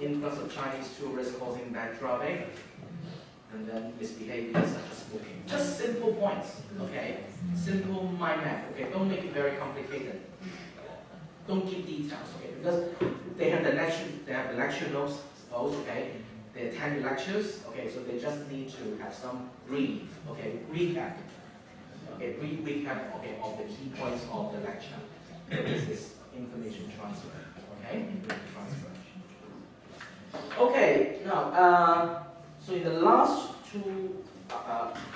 influx of Chinese tourists causing bad traffic, and then misbehavior such as smoking. Just simple points, okay? Simple mind map, okay? Don't make it very complicated. Don't give details, okay? Because they have the lecture notes, suppose, okay? They attend the lectures, okay? So they just need to have some brief, okay? Recap, okay? Brief recap, okay, of the key points of the lecture. This is information transfer, okay? Information transfer. Okay, now, so in the last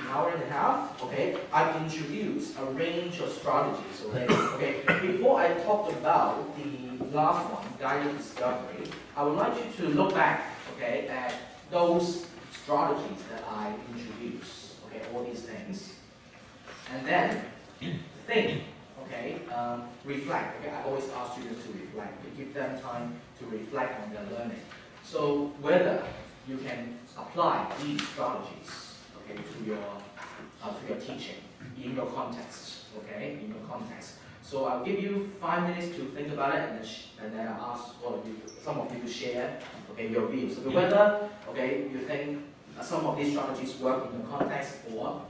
hour and a half, okay, I've introduced a range of strategies, okay? Before I talk about the last one, guided discovery, I would like you to look back, okay, at those strategies that I introduced, okay, all these things, and then think, okay, reflect, okay? I always ask students to reflect, to give them time to reflect on their learning. So whether you can apply these strategies, okay, to your teaching in your context, okay, in your context. So I'll give you 5 minutes to think about it, and then I'll ask some of you to share, okay, your views. So whether, okay, you think some of these strategies work in your context or,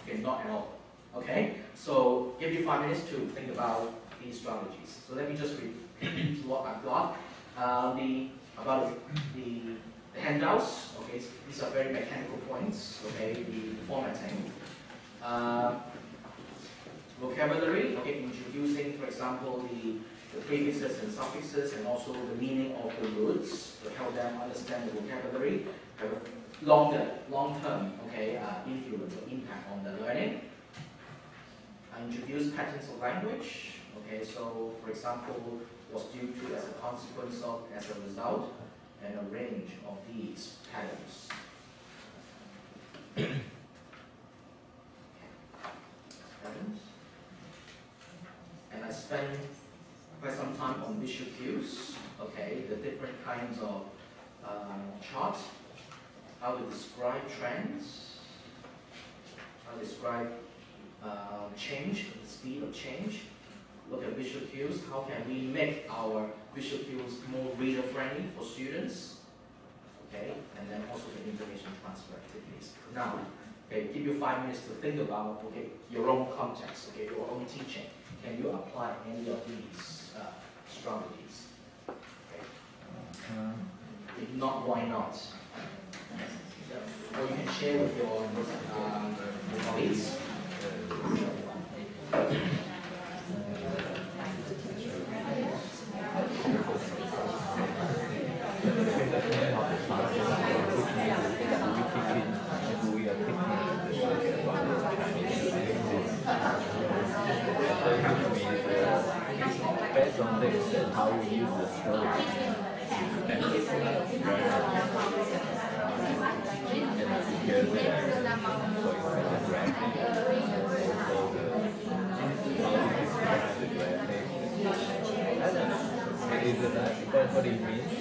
okay, not at all, okay. So give you 5 minutes to think about these strategies. So let me just repeat what I've got. About the handouts, okay, these are very mechanical points, okay, the formatting. Vocabulary, okay, introducing, for example, the prefixes and suffixes, and also the meaning of the words to help them understand the vocabulary, have a long-term, okay, influence or impact on the learning. Introduce patterns of language, okay, so, for example, was due to as a consequence of, as a result, and a range of these patterns. And I spent quite some time on visual cues, okay, the different kinds of charts, how to describe trends, how to describe change, the speed of change. Look at visual cues. How can we make our visual cues more reader-friendly for students? Okay, and then also the information transfer activities. Now, okay, give you 5 minutes to think about, okay, your own context, okay, your own teaching. Can you apply any of these strategies? Okay. If not, why not? Or you can share with your colleagues. Based on this and how you use the story. Is it that what it means?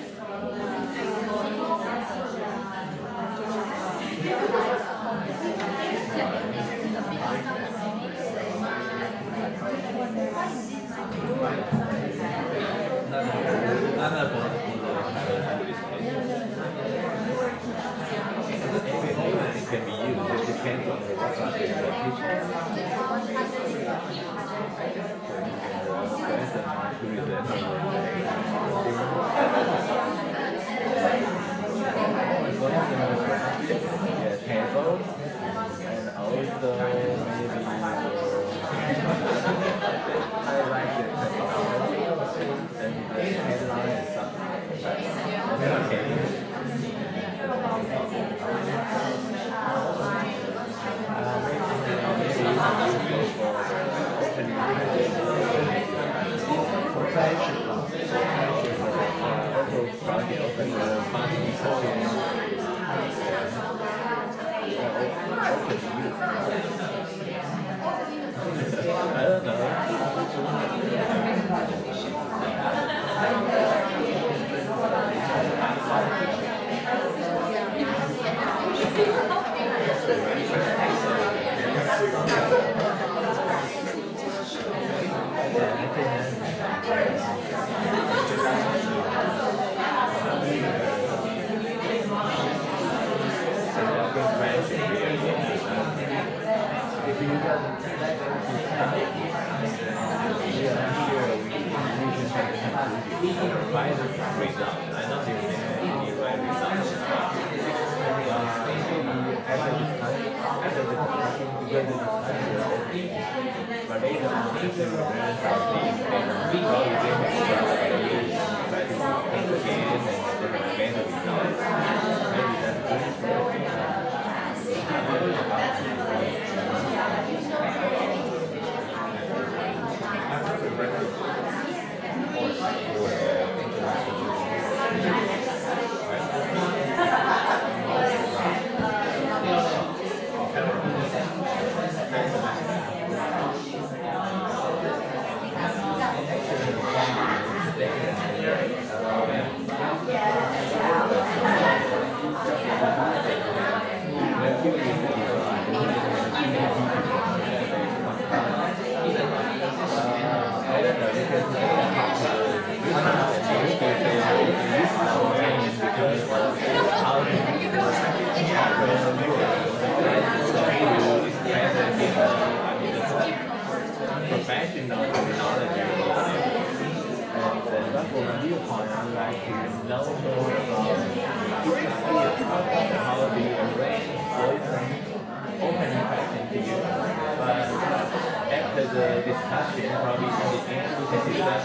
It can be used. It depends on what subject you are teaching. Tables and also maybe highlight the technology and the headline and stuff. I don't know. Professional terminology, and that for my viewpoint, I'd like to know more about how do you arrange voice and opening question to you. But after the discussion, probably in the end, we can discuss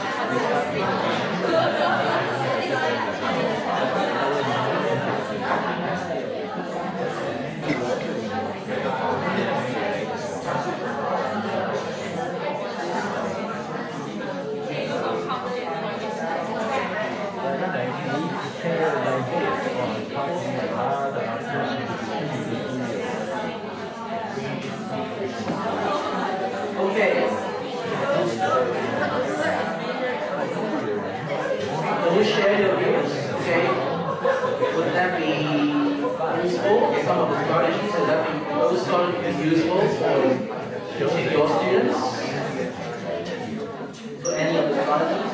Okay. Can you share your views? Okay. Would that be useful? Some of the strategies, would that be also useful for teaching your students? So any of the strategies?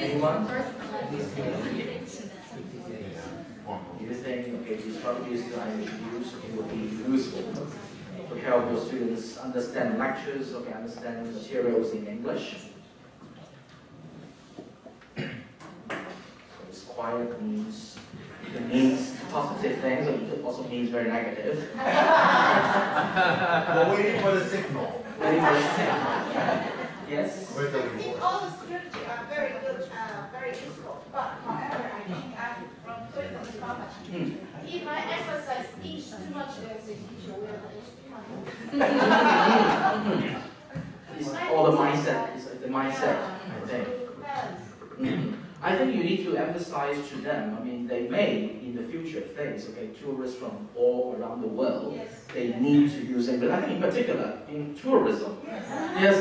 Anyone? You're saying, okay, these strategies that I introduce will be useful to help your students understand lectures, okay, understand materials in English. So it's quiet means, it means positive things, or it also means very negative. We're waiting for the signal. Waiting for the signal. Yes? I think all the strategies are very good, very useful. But however, I think from critical department, if I emphasize each too much, there's a teacher will It's all the mindset. It's the mindset, I think. I think you need to emphasize to them, I mean, they may, in the future, face, okay, tourists from all around the world, they need to use English. I think in particular, in tourism. Yes,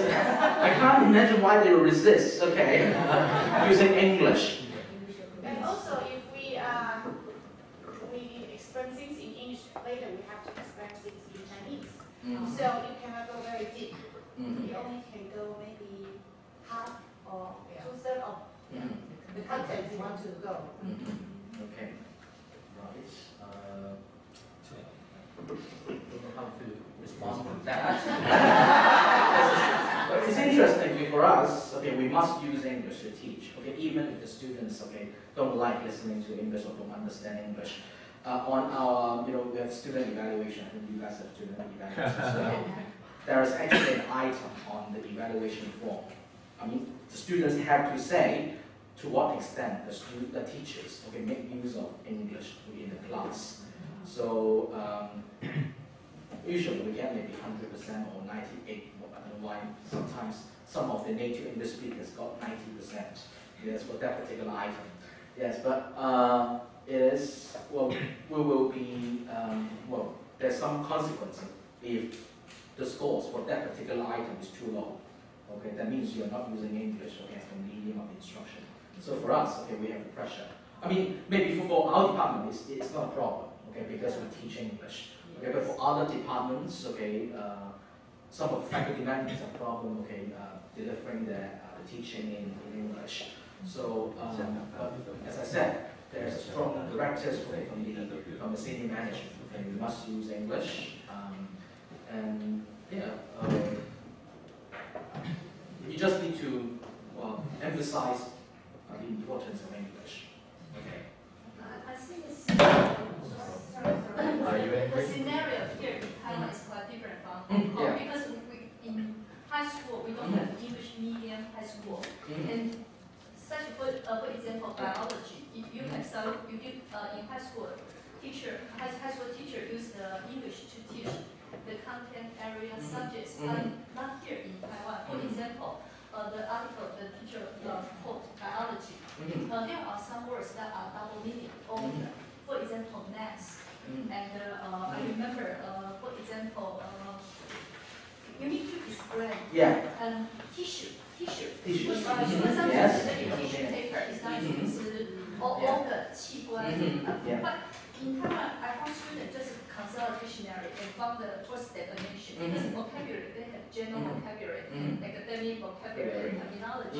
I can't imagine why they resist, okay, using English. And also, if we explain things in English, later we have to explain things in Chinese. So you cannot go very deep. You only can go maybe half or two-thirds of the content you want to go. Okay. Right. Don't know how to respond to that. But it's interesting for us. Okay, we must use English to teach. Okay, even if the students, okay, don't like listening to English or don't understand English. On our, we have student evaluation. I think you guys have student evaluation. So there is actually an item on the evaluation form. I mean, the students have to say to what extent the teachers, okay, make use of English in the class. So usually we get maybe 100% or 98%. I don't know why sometimes some of the native English speakers got 90%. Yes, for that particular item. Yes, but it is, well, we will be, well, there's some consequences if the scores for that particular item is too low. Okay, that means you're not using English, okay, as a medium of instruction. So for us, okay, we have the pressure. I mean, maybe for our department, it's not a problem, okay, because we teach English. Okay, but for other departments, okay, some of the faculty members have a problem, okay, delivering the teaching in English. So, as I said, there's a strong directives from the senior management, okay, we must use English, and yeah, you just need to emphasize the importance of English. Okay. I think the scenario here in Taiwan is quite Yeah. Because in high school we don't have English medium high school, and such for example biology. You have some in high school high school teacher use the English to teach the content area subjects, but not here in Taiwan. For example, the article the teacher quote biology. There are some words that are double meaning. Or for example, math. And I remember, for example, you need to explain. Yeah. Tissue. Tissue. Because sometimes Yes. the tissue paper is not used all the 器官. But in Taiwan, I found students just consult a dictionary and found the first definition. Because vocabulary, they have general vocabulary, academic vocabulary, terminology.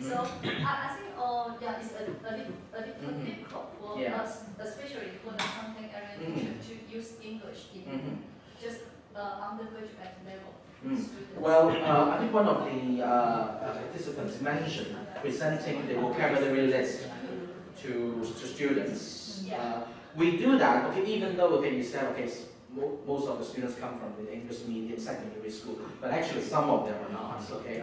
So I think, yeah, it's a little difficult for us, especially for the content area teacher, to use English in just undergraduate level. Well, I think one of the participants mentioned presenting the vocabulary list to students. We do that, okay, even though, okay, you said, okay, most of the students come from the English medium secondary school, but actually some of them are not, okay,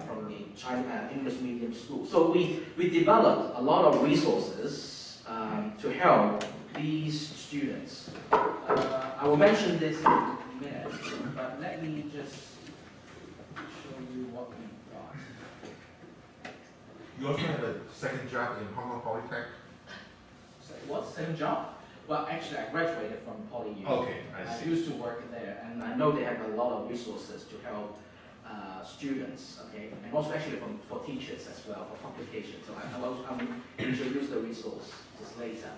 from the China English medium school. So we developed a lot of resources to help these students. I will mention this in a minute, but let me just show you what we got. You also have a second job in Hong Kong Polytech? What, second job? Well, actually, I graduated from Poly U. Okay, I see. used to work there, and I know they have a lot of resources to help students, okay, and also actually for teachers as well, for publications. So I'm introduce the resource just later.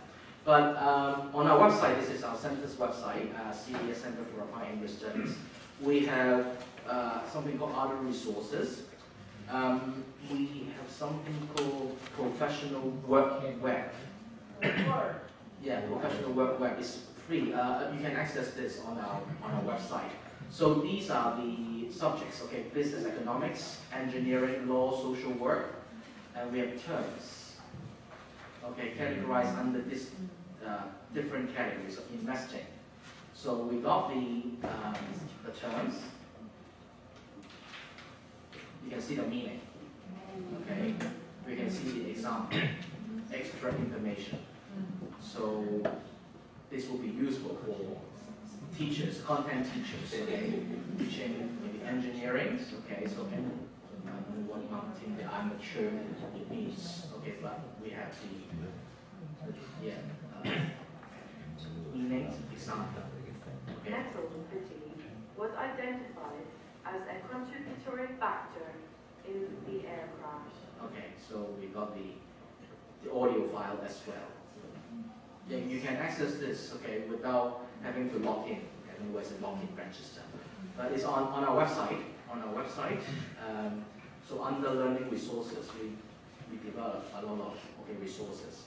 But on our website, this is our center's website, CES Center for Applied English Studies. We have something called other resources. We have something called professional work web. Yeah, professional work web is free. You can access this on our website. So these are the subjects, okay, business economics, engineering, law, social work, and we have terms, okay, categorized under this different categories of investing. So we got the terms. You can see the meaning, okay. We can see the example, extra information. So this will be useful for teachers, content teachers, okay, teaching maybe engineering, okay, so what marketing the amateur needs, okay, but we have the meaning example. Okay. Metal fatigue was identified as a contributory factor in the air crash. Okay, so we got the audio file as well. Yeah, you can access this, okay, without having to log in. Otherwise, a login register. But it's on our website. So under learning resources, we develop a lot of resources,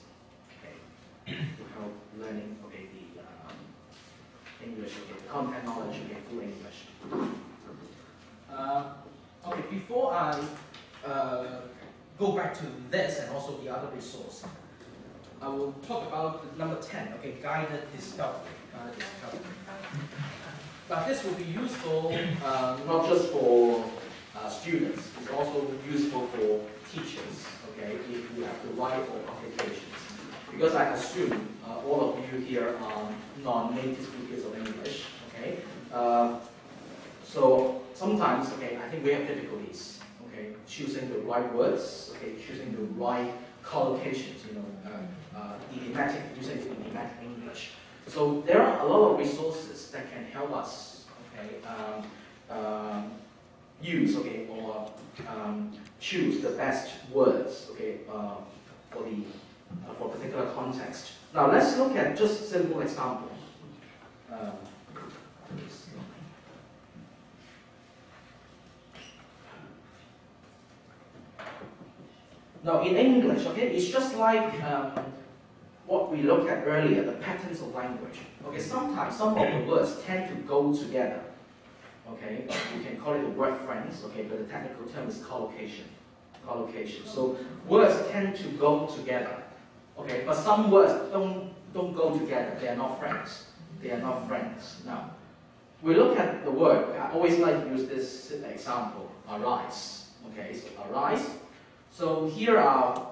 okay, to help learning, okay, the English, okay, content knowledge, okay, through English. Okay, before I go back to this and also the other resource, I will talk about number 10, okay, guided discovery. But this will be useful not just for students, it's also useful for teachers, okay, if you have to write for publications. Because I assume all of you here are non-native speakers of English, okay. So sometimes, okay, I think we have difficulties, okay, choosing the right words, okay, choosing the right collocations, you know, idiomatic, using idiomatic English. So there are a lot of resources that can help us, okay, use, okay, or choose the best words, okay, for a particular context. Now let's look at just simple examples. Now in English, okay, it's just like what we looked at earlier, the patterns of language. Okay, sometimes some of the words tend to go together. Okay, you can call it a word friends, okay, but the technical term is collocation. So words tend to go together. Okay, but some words don't go together. They are not friends. Now, we look at the word. I always like to use this example, arise. Okay, so arise. So here are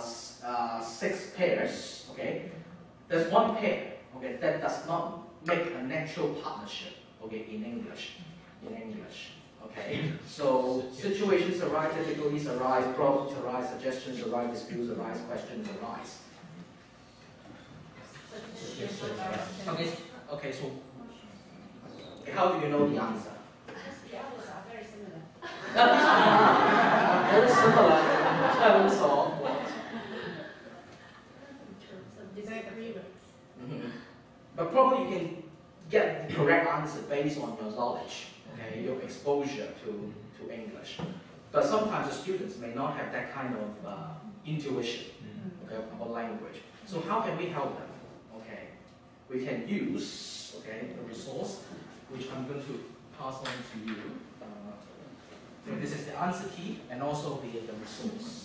6 pairs. Okay, there's one pair. Okay, that does not make a natural partnership. Okay, in English. Okay, so situations arise, difficulties arise, problems arise, suggestions arise, disputes arise, questions arise. Okay, so how do you know the answer? The others are very similar. Very similar. Terms of what? Disagreement. But probably you can get the correct answer based on your knowledge, okay, your exposure to English. But sometimes the students may not have that kind of intuition, okay, about language. So how can we help them? Okay, we can use, okay, the resource which I'm going to pass on to you. So this is the answer key and also the resource.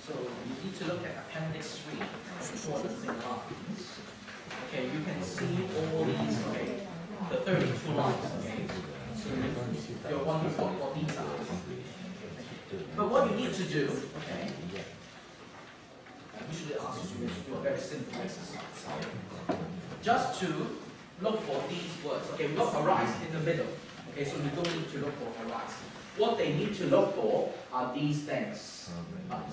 So you need to look at Appendix 3, importance in lines. Okay, you can see all these, okay, the 32 lines, okay. So you're wondering what these are. But what you need to do, okay, I usually ask students to do a very simple exercise. Just to look for these words. Okay, we got arise in the middle. Okay, so we don't need to look for arise. What they need to look for are these things.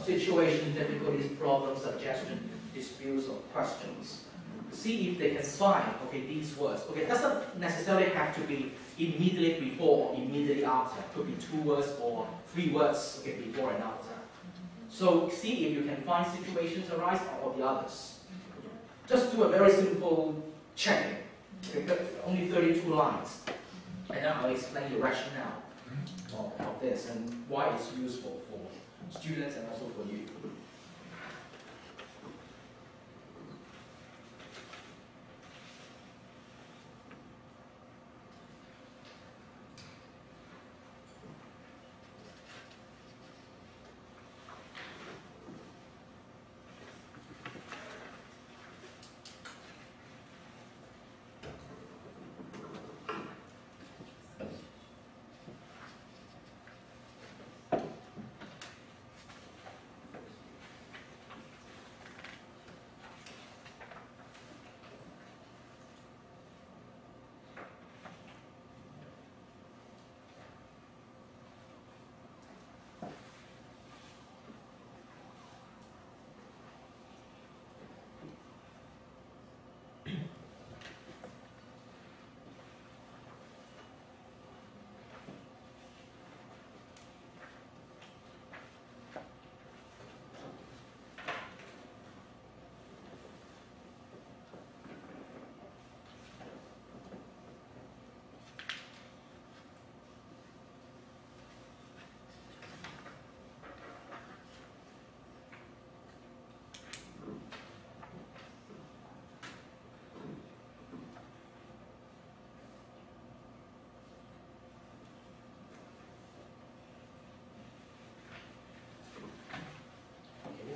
Situation, difficulties, problems, suggestions, disputes, or questions. See if they can find, okay, these words. Okay, it doesn't necessarily have to be immediately before or immediately after. It could be 2 words or 3 words, okay, before and after. So see if you can find situations arise or the others. Just do a very simple checking. Okay, only 32 lines. And then I'll explain the rationale of this and why it's useful for students and also for you.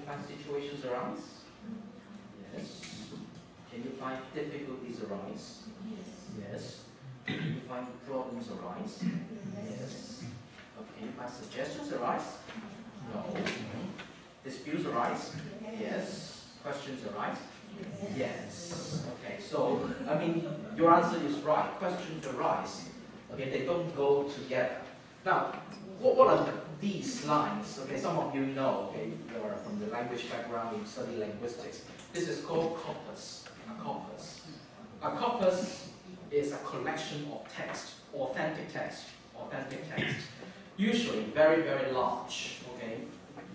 Find situations arise? Yes. Can you find difficulties arise? Yes. Can you find problems arise? Yes. Can you find suggestions arise? No. Disputes arise? Yes. Questions arise? Yes. Okay, so, I mean, your answer is right. Questions arise. Okay, they don't go together. Now, what are these lines? Okay, some of you know, okay, you're from the language background, you study linguistics. This is called corpus, a corpus. A corpus is a collection of text, authentic text. usually very, very large, okay?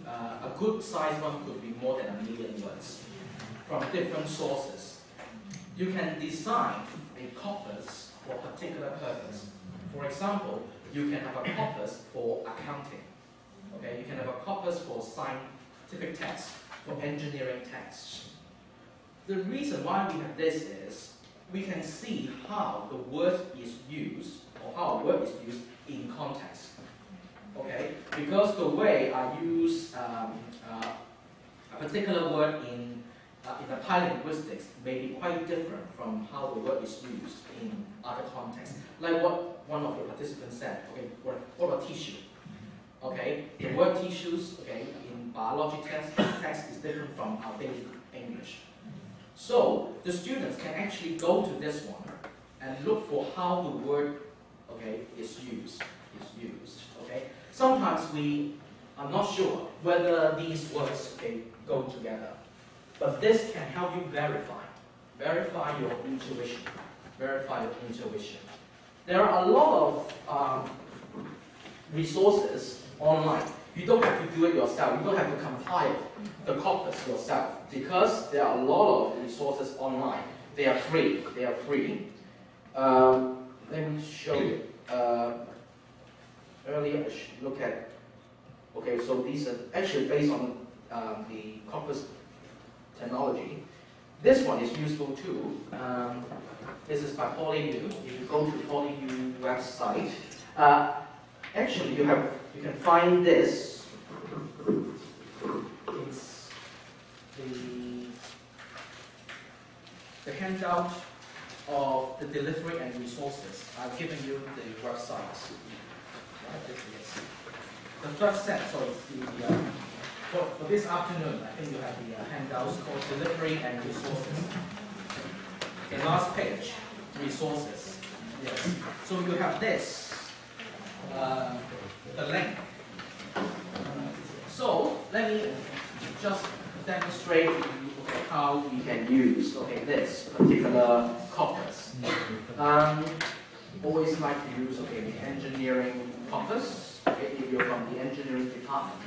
A good size one could be more than 1 million words from different sources. You can design a corpus for a particular purpose. For example, you can have a corpus for accounting. Okay, you can have a corpus for scientific text, for engineering texts. The reason why we have this is we can see how the word is used, or how a word is used in context. Okay, because the way I use a particular word in the linguistics may be quite different from how the word is used in other contexts. Like what one of the participants said, okay, what about tissue? Okay, the word tissues, okay, in biology text is different from our daily English. So the students can actually go to this one and look for how the word, okay, is used. Okay, sometimes we are not sure whether these words, okay, go together. But this can help you verify your intuition. There are a lot of resources online. You don't have to do it yourself. You don't have to compile the corpus yourself because there are a lot of resources online. They are free. Let me show you. Earlier, I should look at. Okay, so these are actually based on the corpus technology. This one is useful too. This is by PolyU. If you go to PolyU website, actually you can find this. It's the handout of the delivery and resources. I've given you the website. This is the first set. So it's for this afternoon, I think you have the handouts called Delivery and Resources. The last page, Resources. Yes. So you have this, the link. So let me just demonstrate to you how we can use this particular corpus. Always like to use the engineering corpus. Okay, if you're from the engineering department.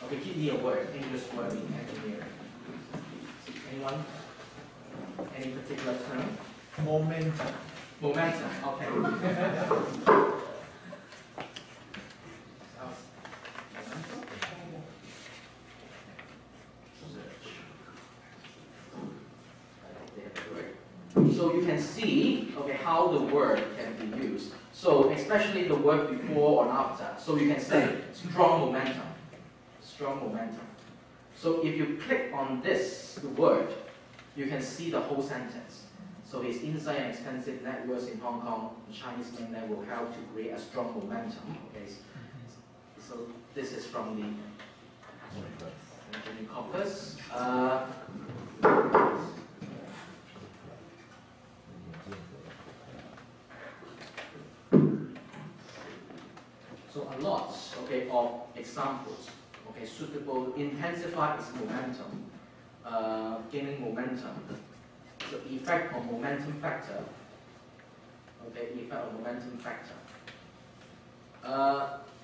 Okay, give me a word, English word in engineering. Anyone? Any particular term? Momentum. Momentum, okay. So you can see, how the word can be used. So especially the word before or after. So you can say strong momentum. Strong momentum. So if you click on this word, you can see the whole sentence. So his insight and extensive networks in Hong Kong, the Chinese mainland will help to create a strong momentum. Okay. So this is from the engineering corpus. So a lot, of examples, suitable, intensify its momentum, gaining momentum. So effect on momentum factor. Effect on momentum factor.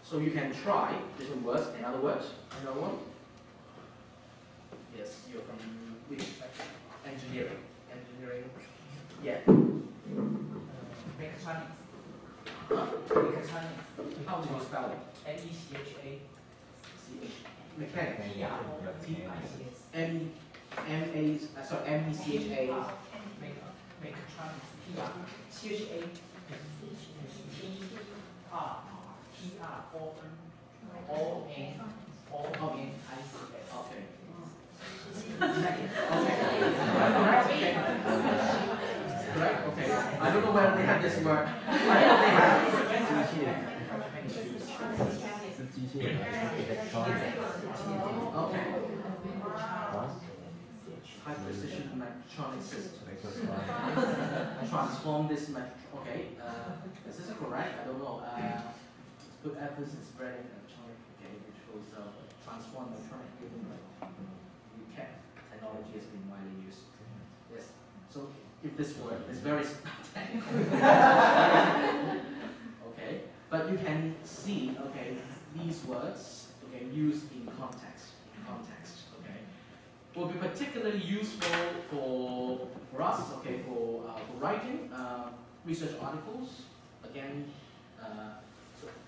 So you can try different words. Another word. Another one. Yes, you're from which section? Engineering. Engineering. Yeah. Mechatronics. Mechatronics. How do you spell it? M-E-C-H-A. Mechanics. M-E-C-H-A. Mechatronics. C-H-A. T-R-O-N-O-N-I-C-S. Okay. Correct. Okay. I don't know whether they have this word. I hope they have. Okay. High precision mechatronic system. Transform this okay. Is this correct? I don't know. Put efforts in spreading electronic, which was transform electronic given recap technology has been widely used. Yes. So if this word is very technical. Okay. But you can see, these words, okay, used in context. Okay, will be particularly useful for us, okay, for writing research articles. Again,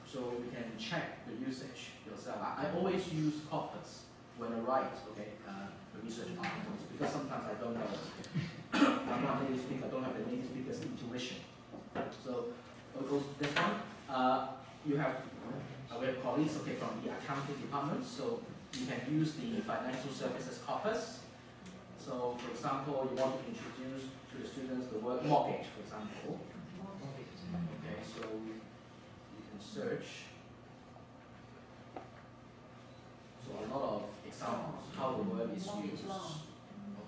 so we can check the usage yourself. I always use corpus when I write, okay, the research articles, because sometimes I don't know. I'm not a native speaker. I don't have the native speaker's intuition. So this one, we have colleagues, okay, from the accounting department, so you can use the financial services corpus. So, for example, you want to introduce to the students the word mortgage, for example. Okay, so you can search. So a lot of examples how the word is used.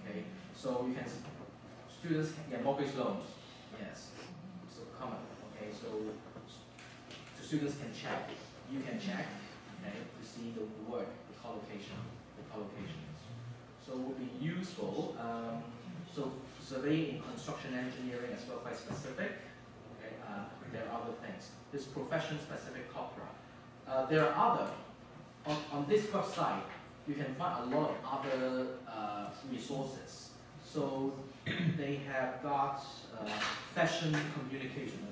Okay, so you can students can get mortgage loans. Yes, so common. Okay, so the students can check. You can check, okay, to see the word, the collocations. So it will be useful. So survey in construction engineering as well, quite specific. Okay, there are other things. This profession-specific corpora. There are other. On this website, you can find a lot of other resources. So they have got fashion communication.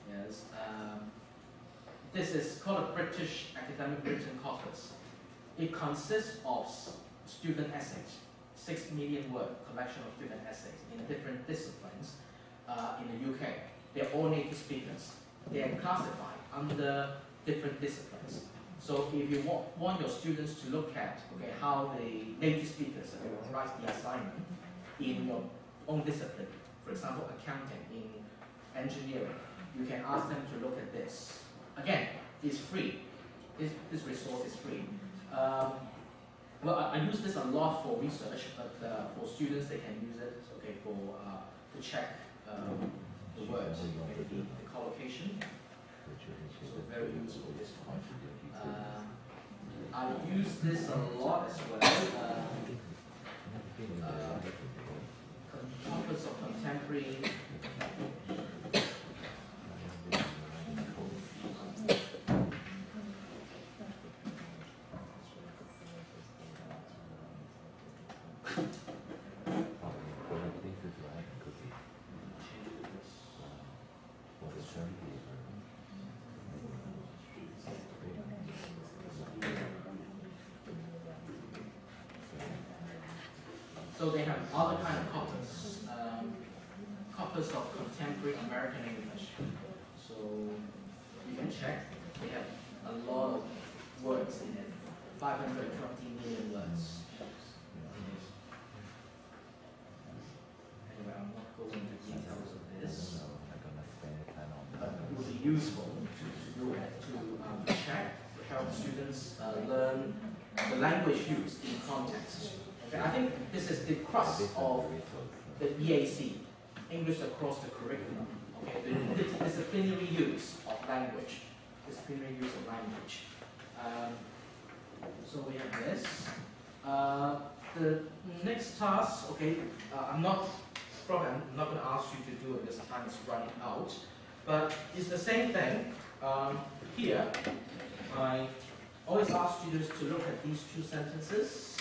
Yes. This is called a British Academic Written Corpus. It consists of student essays, 6 million word collection of student essays in different disciplines in the UK. They're all native speakers. They are classified under different disciplines. So if you want your students to look at, okay, how the native speakers write the assignment in your own discipline, for example, accounting, in engineering, you can ask them to look at this. Again, it's free. This resource is free. Well, I use this a lot for research, but for students, they can use it, okay, for to check the words, okay, the collocation. So very useful this point. I use this a lot as well. Corpus of contemporary. So they have other kind of corpus, corpus of contemporary American English. So you can check. They have a lot of words in it, 520 million words. Anyway, I'm not going into details of this, but it would be useful to do it, to check, to help students learn the language used in context. Okay, I think this is the crux of the EAC, English across the curriculum. Okay, the disciplinary use of language. So we have this. The next task, okay, I'm not going to ask you to do it because time is running out, but it's the same thing. Here, I always ask students to look at these 2 sentences.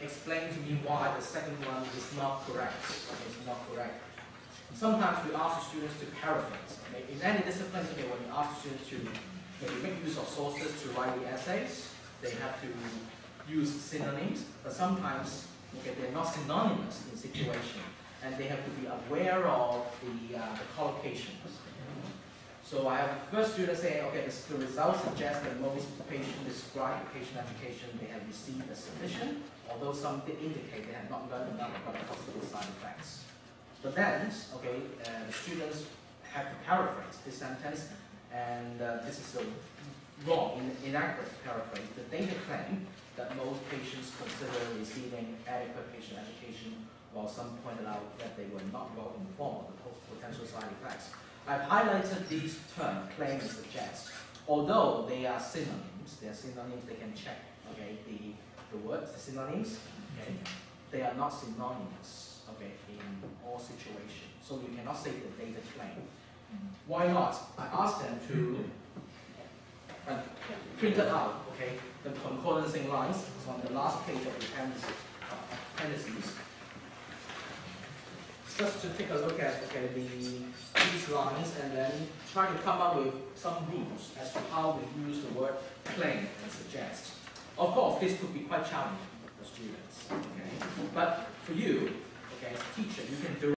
Explain to me why the second one is not correct. Sometimes we ask the students to paraphrase. Okay? In any discipline, okay, when you ask students to maybe make use of sources to write the essays, they have to use synonyms, but sometimes okay, they're not synonymous in situation, and they have to be aware of the collocations. So I have first students say, okay, the results suggest that most patients describe patient education they have received as sufficient, although some did indicate they have not learned enough about the possible side effects. But then, okay, the students have to paraphrase this sentence, and this is a wrong, inaccurate paraphrase. The data claim that most patients consider receiving adequate patient education, while some pointed out that they were not well informed of the potential side effects. I've highlighted these terms, claim and suggest. Although they are synonyms, they can check, okay, the words, the synonyms, okay, they are not synonymous, okay, in all situations. So you cannot say the data claim. Why not? I asked them to print it out, okay, the concordancing lines is on the last page of the appendices. Just to take a look at these lines and then try to come up with some rules as to how we use the word claim and suggest. Of course, this could be quite challenging for students, okay? But for you, okay, as a teacher, you can do